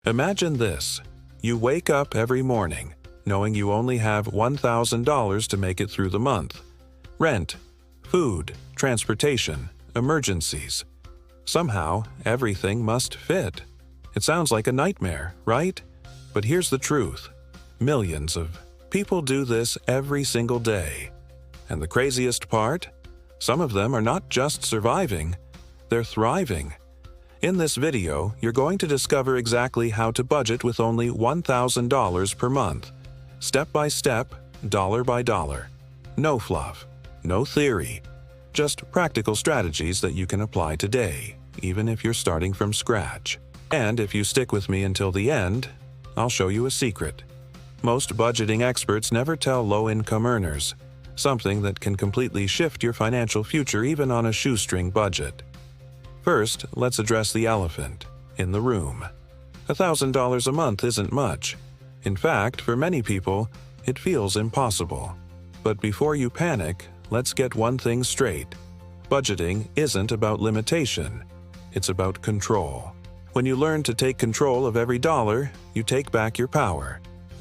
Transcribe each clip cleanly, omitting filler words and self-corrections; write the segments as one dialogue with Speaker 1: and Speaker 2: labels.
Speaker 1: Imagine this. You wake up every morning, knowing you only have $1,000 to make it through the month. Rent, food, transportation, emergencies. Somehow, everything must fit. It sounds like a nightmare, right? But here's the truth. Millions of people do this every single day. And the craziest part? Some of them are not just surviving, they're thriving. In this video, you're going to discover exactly how to budget with only $1,000 per month. Step by step, dollar by dollar. No fluff, no theory. Just practical strategies that you can apply today, even if you're starting from scratch. And if you stick with me until the end, I'll show you a secret. Most budgeting experts never tell low-income earners, something that can completely shift your financial future even on a shoestring budget. First, let's address the elephant in the room. $1,000 a month isn't much. In fact, for many people, it feels impossible. But before you panic, let's get one thing straight. Budgeting isn't about limitation. It's about control. When you learn to take control of every dollar, you take back your power.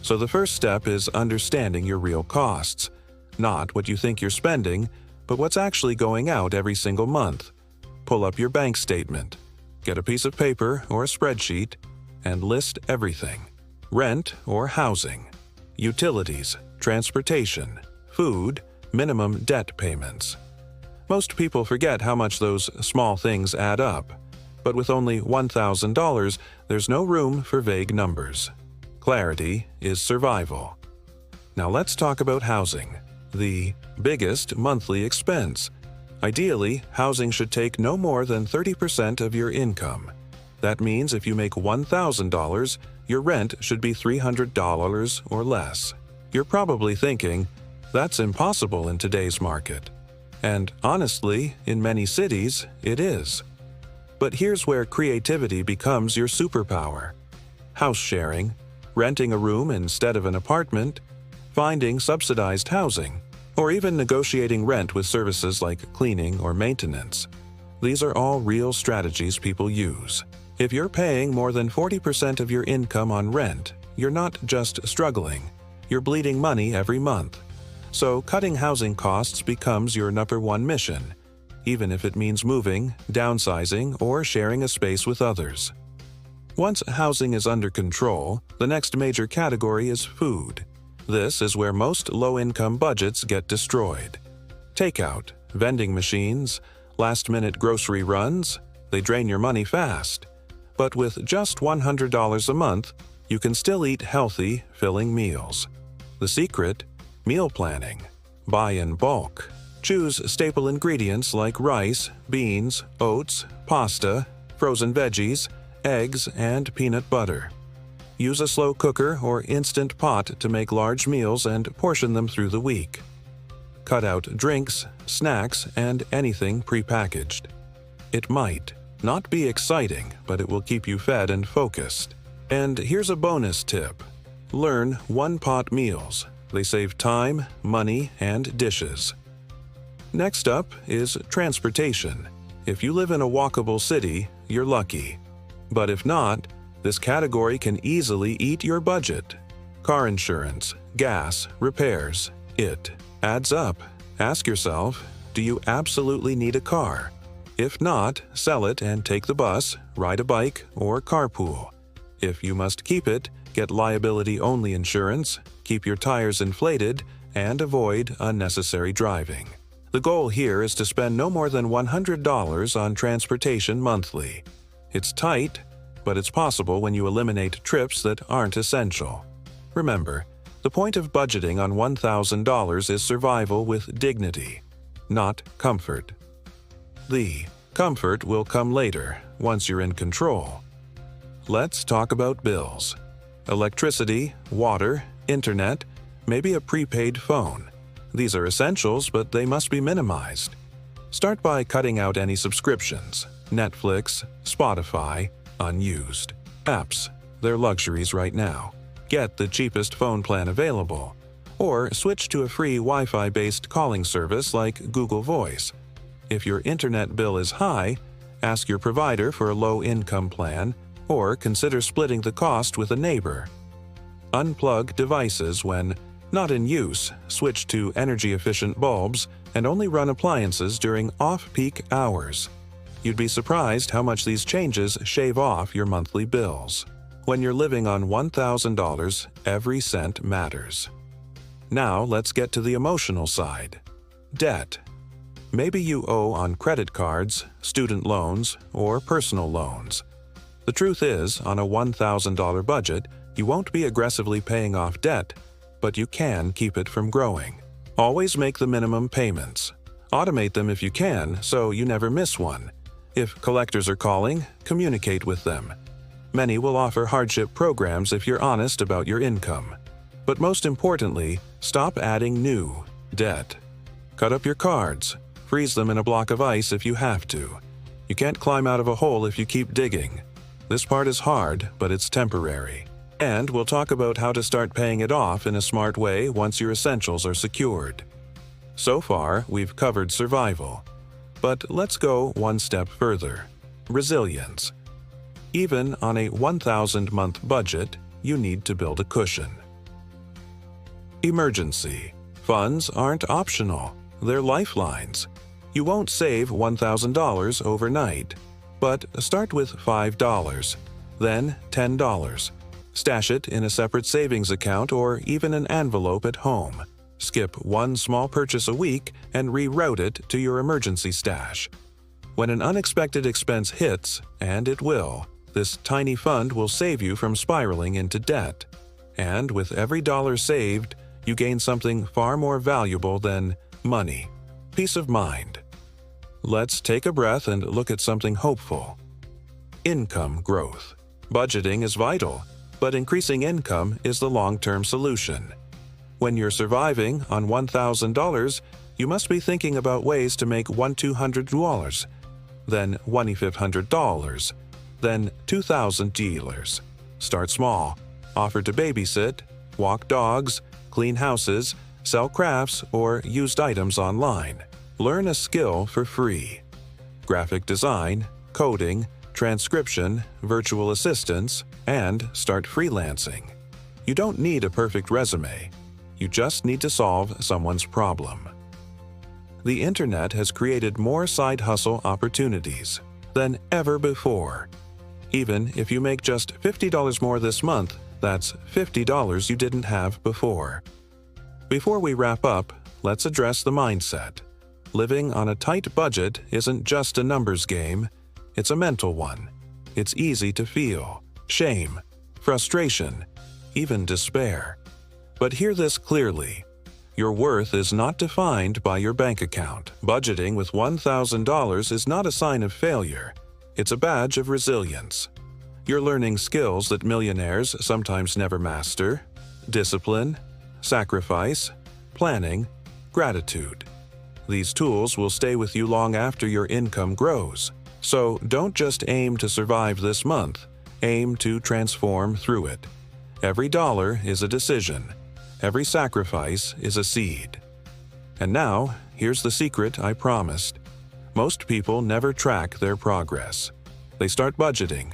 Speaker 1: So the first step is understanding your real costs. Not what you think you're spending, but what's actually going out every single month. Pull up your bank statement. Get a piece of paper or a spreadsheet and list everything. Rent or housing, utilities, transportation, food, minimum debt payments. Most people forget how much those small things add up. But with only $1,000, there's no room for vague numbers. Clarity is survival. Now let's talk about housing, the biggest monthly expense. Ideally, housing should take no more than 30% of your income. That means if you make $1,000, your rent should be $300 or less. You're probably thinking, that's impossible in today's market. And honestly, in many cities, it is. But here's where creativity becomes your superpower. House sharing, renting a room instead of an apartment, finding subsidized housing, or even negotiating rent with services like cleaning or maintenance. These are all real strategies people use. If you're paying more than 40% of your income on rent, you're not just struggling, you're bleeding money every month. So cutting housing costs becomes your number one mission, even if it means moving, downsizing, or sharing a space with others. Once housing is under control, the next major category is food. This is where most low-income budgets get destroyed. Takeout, vending machines, last-minute grocery runs, they drain your money fast. But with just $100 a month, you can still eat healthy, filling meals. The secret? Meal planning. Buy in bulk. Choose staple ingredients like rice, beans, oats, pasta, frozen veggies, eggs, and peanut butter. Use a slow cooker or instant pot to make large meals and portion them through the week. Cut out drinks, snacks, and anything prepackaged. It might not be exciting, but it will keep you fed and focused. And here's a bonus tip. Learn one-pot meals. They save time, money, and dishes. Next up is transportation. If you live in a walkable city, you're lucky. But if not, this category can easily eat your budget. Car insurance, gas, repairs, it adds up. Ask yourself, do you absolutely need a car? If not, sell it and take the bus, ride a bike, or carpool. If you must keep it, get liability-only insurance, keep your tires inflated, and avoid unnecessary driving. The goal here is to spend no more than $100 on transportation monthly. It's tight, but it's possible when you eliminate trips that aren't essential. Remember, the point of budgeting on $1,000 is survival with dignity, not comfort. The comfort will come later, once you're in control. Let's talk about bills. Electricity, water, internet, maybe a prepaid phone. These are essentials, but they must be minimized. Start by cutting out any subscriptions, Netflix, Spotify, unused. Apps, they're luxuries right now. Get the cheapest phone plan available. Or switch to a free Wi-Fi-based calling service like Google Voice. If your internet bill is high, ask your provider for a low-income plan or consider splitting the cost with a neighbor. Unplug devices when not in use, switch to energy-efficient bulbs, and only run appliances during off-peak hours. You'd be surprised how much these changes shave off your monthly bills. When you're living on $1,000, every cent matters. Now let's get to the emotional side. Debt. Maybe you owe on credit cards, student loans, or personal loans. The truth is, on a $1,000 budget, you won't be aggressively paying off debt, but you can keep it from growing. Always make the minimum payments. Automate them if you can, so you never miss one. If collectors are calling, communicate with them. Many will offer hardship programs if you're honest about your income. But most importantly, stop adding new debt. Cut up your cards. Freeze them in a block of ice if you have to. You can't climb out of a hole if you keep digging. This part is hard, but it's temporary. And we'll talk about how to start paying it off in a smart way once your essentials are secured. So far, we've covered survival. But let's go one step further. Resilience. Even on a 1,000-month budget, you need to build a cushion. Emergency. Funds aren't optional. They're lifelines. You won't save $1,000 overnight. But start with $5, then $10. Stash it in a separate savings account or even an envelope at home. Skip one small purchase a week and reroute it to your emergency stash. When an unexpected expense hits, and it will, this tiny fund will save you from spiraling into debt. And with every dollar saved, you gain something far more valuable than money: peace of mind. Let's take a breath and look at something hopeful. Income growth. Budgeting is vital, but increasing income is the long-term solution. When you're surviving on $1,000, you must be thinking about ways to make $1,200, then $1,500, then $2,000. Start small. Offer to babysit, walk dogs, clean houses, sell crafts, or used items online. Learn a skill for free. Graphic design, coding, transcription, virtual assistants, and start freelancing. You don't need a perfect resume. You just need to solve someone's problem. The internet has created more side hustle opportunities than ever before. Even if you make just $50 more this month, that's $50 you didn't have before. Before we wrap up, let's address the mindset. Living on a tight budget isn't just a numbers game, it's a mental one. It's easy to feel shame, frustration, even despair. But hear this clearly. Your worth is not defined by your bank account. Budgeting with $1,000 is not a sign of failure. It's a badge of resilience. You're learning skills that millionaires sometimes never master: discipline, sacrifice, planning, gratitude. These tools will stay with you long after your income grows. So don't just aim to survive this month. Aim to transform through it. Every dollar is a decision. Every sacrifice is a seed. And now, here's the secret I promised. Most people never track their progress. They start budgeting,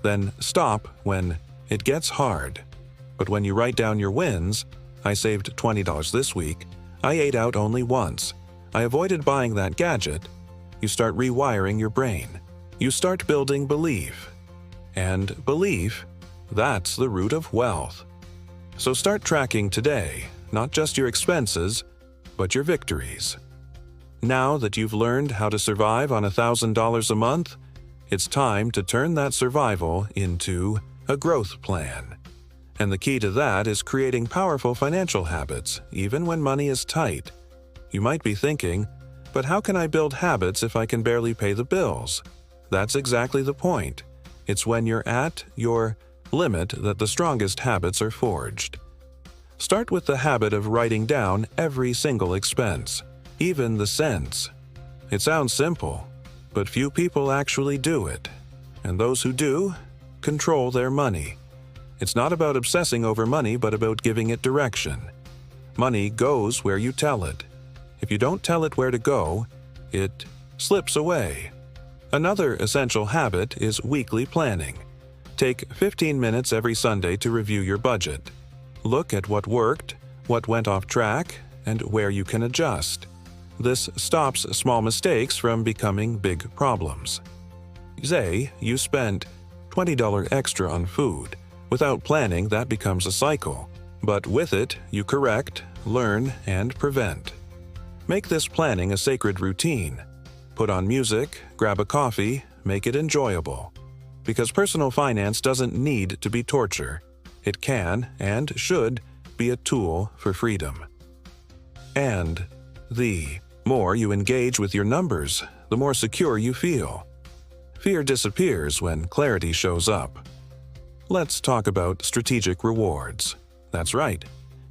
Speaker 1: then stop when it gets hard. But when you write down your wins, I saved $20 this week, I ate out only once, I avoided buying that gadget, you start rewiring your brain. You start building belief. And belief, that's the root of wealth. So start tracking today, not just your expenses, but your victories. Now that you've learned how to survive on $1,000 a month, it's time to turn that survival into a growth plan. And the key to that is creating powerful financial habits, even when money is tight. You might be thinking, but how can I build habits if I can barely pay the bills? That's exactly the point. It's when you're at your limit that the strongest habits are forged. Start with the habit of writing down every single expense, even the cents. It sounds simple, but few people actually do it. And those who do, control their money. It's not about obsessing over money, but about giving it direction. Money goes where you tell it. If you don't tell it where to go, it slips away. Another essential habit is weekly planning. Take 15 minutes every Sunday to review your budget. Look at what worked, what went off track, and where you can adjust. This stops small mistakes from becoming big problems. Say you spent $20 extra on food. Without planning, that becomes a cycle. But with it, you correct, learn, and prevent. Make this planning a sacred routine. Put on music, grab a coffee, make it enjoyable. Because personal finance doesn't need to be torture. It can, and should, be a tool for freedom. And the more you engage with your numbers, the more secure you feel. Fear disappears when clarity shows up. Let's talk about strategic rewards. That's right.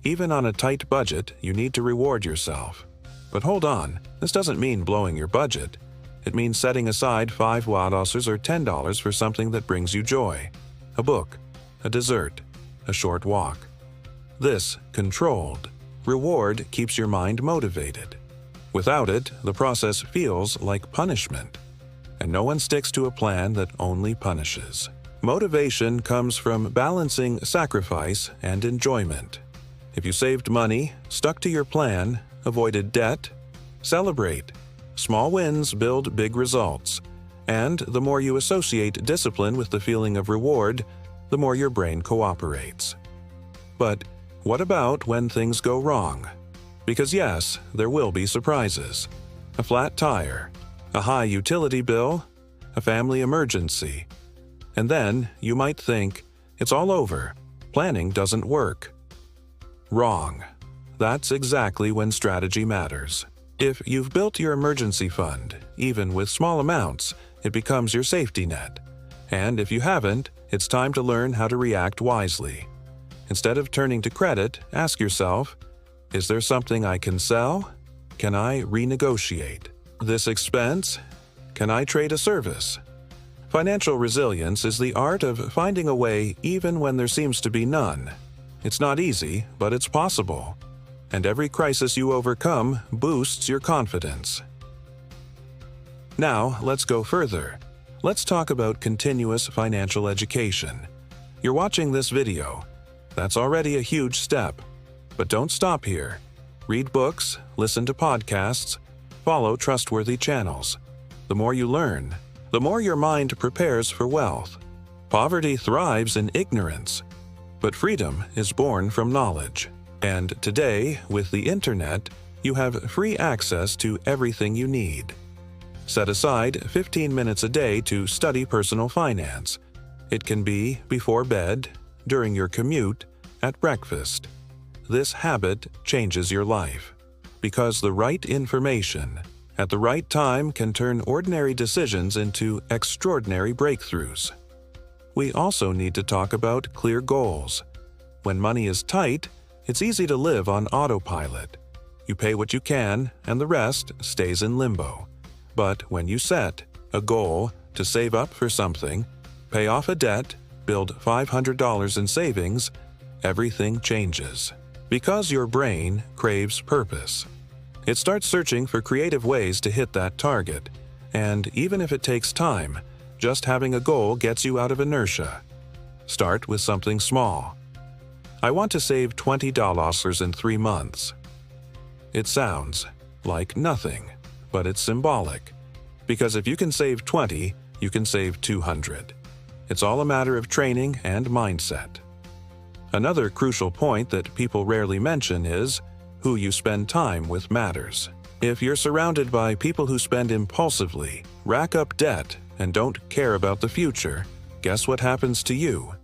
Speaker 1: Even on a tight budget, you need to reward yourself. But hold on, this doesn't mean blowing your budget. It means setting aside $5 or $10 for something that brings you joy. A book, a dessert, a short walk. This controlled reward keeps your mind motivated. Without it, the process feels like punishment. And no one sticks to a plan that only punishes. Motivation comes from balancing sacrifice and enjoyment. If you saved money, stuck to your plan, avoided debt, celebrate. Small wins build big results. And the more you associate discipline with the feeling of reward, the more your brain cooperates. But what about when things go wrong? Because yes, there will be surprises. A flat tire, a high utility bill, a family emergency. And then you might think, it's all over. Planning doesn't work. Wrong. That's exactly when strategy matters. If you've built your emergency fund, even with small amounts, it becomes your safety net. And if you haven't, it's time to learn how to react wisely. Instead of turning to credit, ask yourself, is there something I can sell? Can I renegotiate this expense? Can I trade a service? Financial resilience is the art of finding a way even when there seems to be none. It's not easy, but it's possible. And every crisis you overcome boosts your confidence. Now, let's go further. Let's talk about continuous financial education. You're watching this video. That's already a huge step. But don't stop here. Read books, listen to podcasts, follow trustworthy channels. The more you learn, the more your mind prepares for wealth. Poverty thrives in ignorance, but freedom is born from knowledge. And today, with the internet, you have free access to everything you need. Set aside 15 minutes a day to study personal finance. It can be before bed, during your commute, at breakfast. This habit changes your life, because the right information at the right time can turn ordinary decisions into extraordinary breakthroughs. We also need to talk about clear goals. When money is tight, it's easy to live on autopilot. You pay what you can, and the rest stays in limbo. But when you set a goal to save up for something, pay off a debt, build $500 in savings, everything changes. Because your brain craves purpose. It starts searching for creative ways to hit that target. And even if it takes time, just having a goal gets you out of inertia. Start with something small. I want to save $20 in 3 months. It sounds like nothing, but it's symbolic. Because if you can save 20, you can save 200. It's all a matter of training and mindset. Another crucial point that people rarely mention is who you spend time with matters. If you're surrounded by people who spend impulsively, rack up debt, and don't care about the future, guess what happens to you?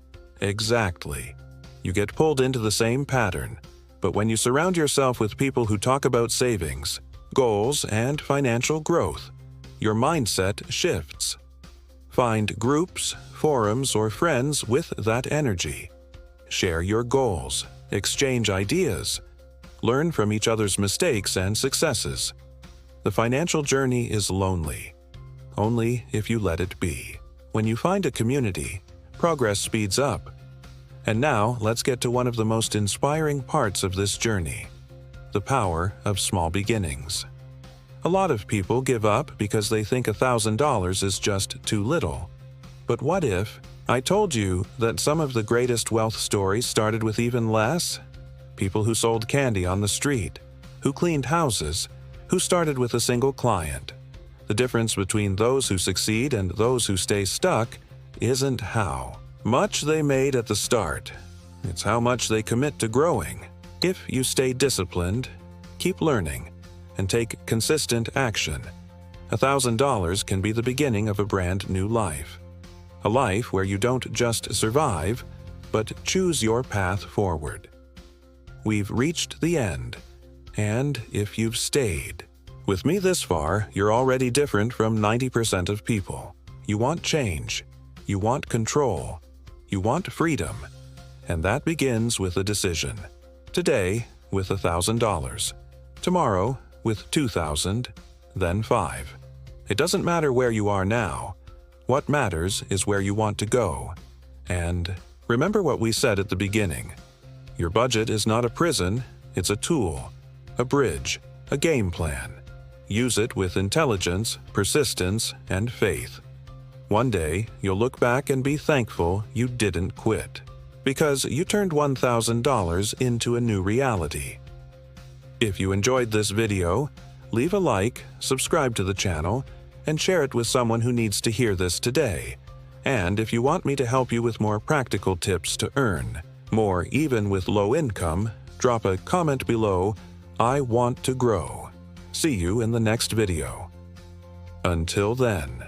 Speaker 1: Exactly. You get pulled into the same pattern. But when you surround yourself with people who talk about savings, goals, and financial growth, your mindset shifts. Find groups, forums, or friends with that energy. Share your goals, exchange ideas, learn from each other's mistakes and successes. The financial journey is lonely, only if you let it be. When you find a community, progress speeds up. And now, let's get to one of the most inspiring parts of this journey: the power of small beginnings. A lot of people give up because they think $1,000 is just too little. But what if I told you that some of the greatest wealth stories started with even less. People who sold candy on the street, who cleaned houses, who started with a single client. The difference between those who succeed and those who stay stuck isn't how much they made at the start. It's how much they commit to growing. If you stay disciplined, keep learning, and take consistent action, $1,000 can be the beginning of a brand new life. A life where you don't just survive, but choose your path forward. We've reached the end, and if you've stayed with me this far, you're already different from 90% of people. You want change, you want control, you want freedom, and that begins with a decision. Today, with $1,000. Tomorrow, with $2,000, then $5,000. It doesn't matter where you are now. What matters is where you want to go. And remember what we said at the beginning. Your budget is not a prison, it's a tool, a bridge, a game plan. Use it with intelligence, persistence, and faith. One day, you'll look back and be thankful you didn't quit, because you turned $1,000 into a new reality. If you enjoyed this video, leave a like, subscribe to the channel, and share it with someone who needs to hear this today. And if you want me to help you with more practical tips to earn more even with low income, drop a comment below, "I want to grow." See you in the next video. Until then.